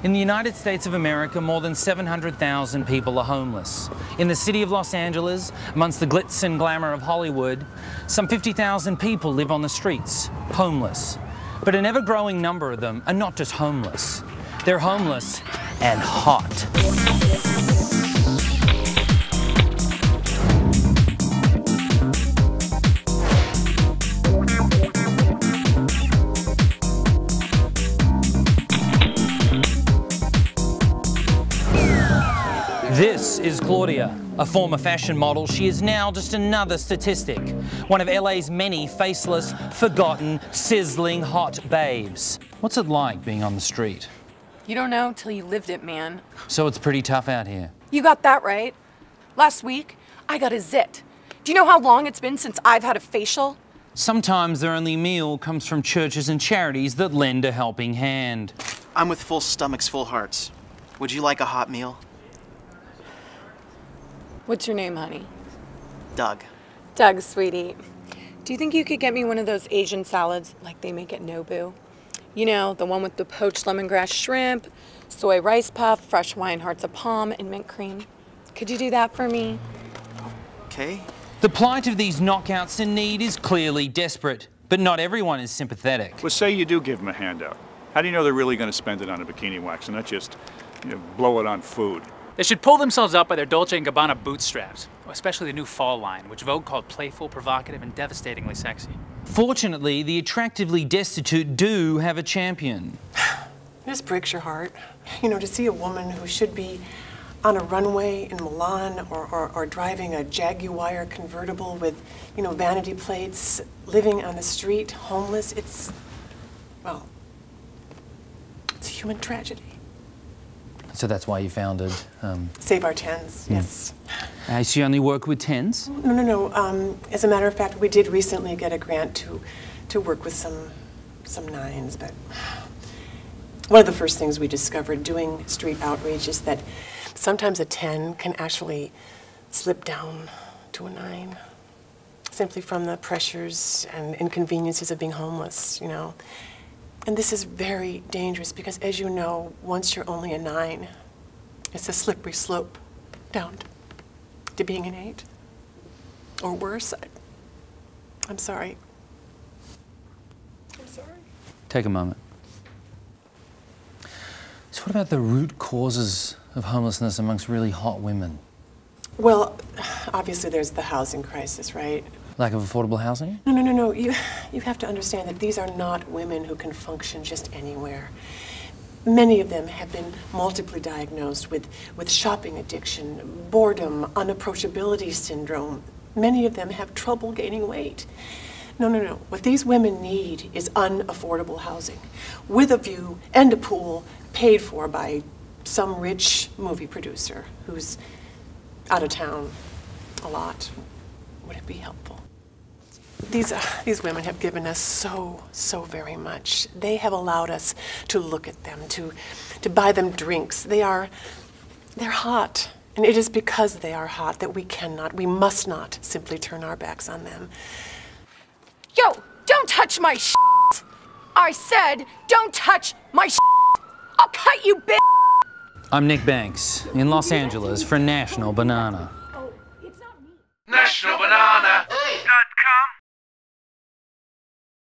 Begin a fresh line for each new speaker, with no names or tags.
In the United States of America, more than 700,000 people are homeless. In the city of Los Angeles, amongst the glitz and glamour of Hollywood, some 50,000 people live on the streets, homeless. But an ever-growing number of them are not just homeless. They're homeless and hot. This is Claudia, a former fashion model. She is now just another statistic, one of LA's many faceless, forgotten, sizzling hot babes. What's it like being on the street?
You don't know till you lived it, man.
So it's pretty tough out here.
You got that right. Last week, I got a zit. Do you know how long it's been since I've had a facial?
Sometimes their only meal comes from churches and charities that lend a helping hand.
I'm with full stomachs, full hearts. Would you like a hot meal?
What's your name, honey?
Doug.
Doug, sweetie. Do you think you could get me one of those Asian salads like they make at Nobu? You know, the one with the poached lemongrass shrimp, soy rice puff, fresh wine hearts of palm, and mint cream. Could you do that for me?
Okay.
The plight of these knockouts in need is clearly desperate, but not everyone is sympathetic.
Well, say you do give them a handout. How do you know they're really going to spend it on a bikini wax and not just, blow it on food?
They should pull themselves up by their Dolce & Gabbana bootstraps, especially the new fall line, which Vogue called playful, provocative, and devastatingly sexy.
Fortunately, the attractively destitute do have a champion.
This breaks your heart. To see a woman who should be on a runway in Milan or driving a Jaguar convertible with, vanity plates, living on the street, homeless, it's a human tragedy.
So that's why you founded...
Save Our Tens, yes.
So you only work with tens?
No. As a matter of fact, we did recently get a grant to work with some nines, but one of the first things we discovered doing street outreach is that sometimes a 10 can actually slip down to a 9, simply from the pressures and inconveniences of being homeless, And this is very dangerous because, as you know, once you're only a 9, it's a slippery slope down to being an 8. Or worse. I'm sorry. I'm sorry.
Take a moment. So what about the root causes of homelessness amongst really hot women?
Well, obviously there's the housing crisis, right?
Lack of affordable housing?
No. You have to understand that these are not women who can function just anywhere. Many of them have been multiply diagnosed with shopping addiction, boredom, unapproachability syndrome. Many of them have trouble gaining weight. No. What these women need is unaffordable housing, with a view and a pool paid for by some rich movie producer who's out of town a lot. Would it be helpful? These women have given us so very much. They have allowed us to look at them, to buy them drinks. They're hot. And it is because they are hot that we must not simply turn our backs on them.
Yo, don't touch my shit! I said, don't touch my shit! I'll cut you, bitch!
I'm Nick Banks, in Los Angeles for National Banana.
Oh, it's not me.
National Banana!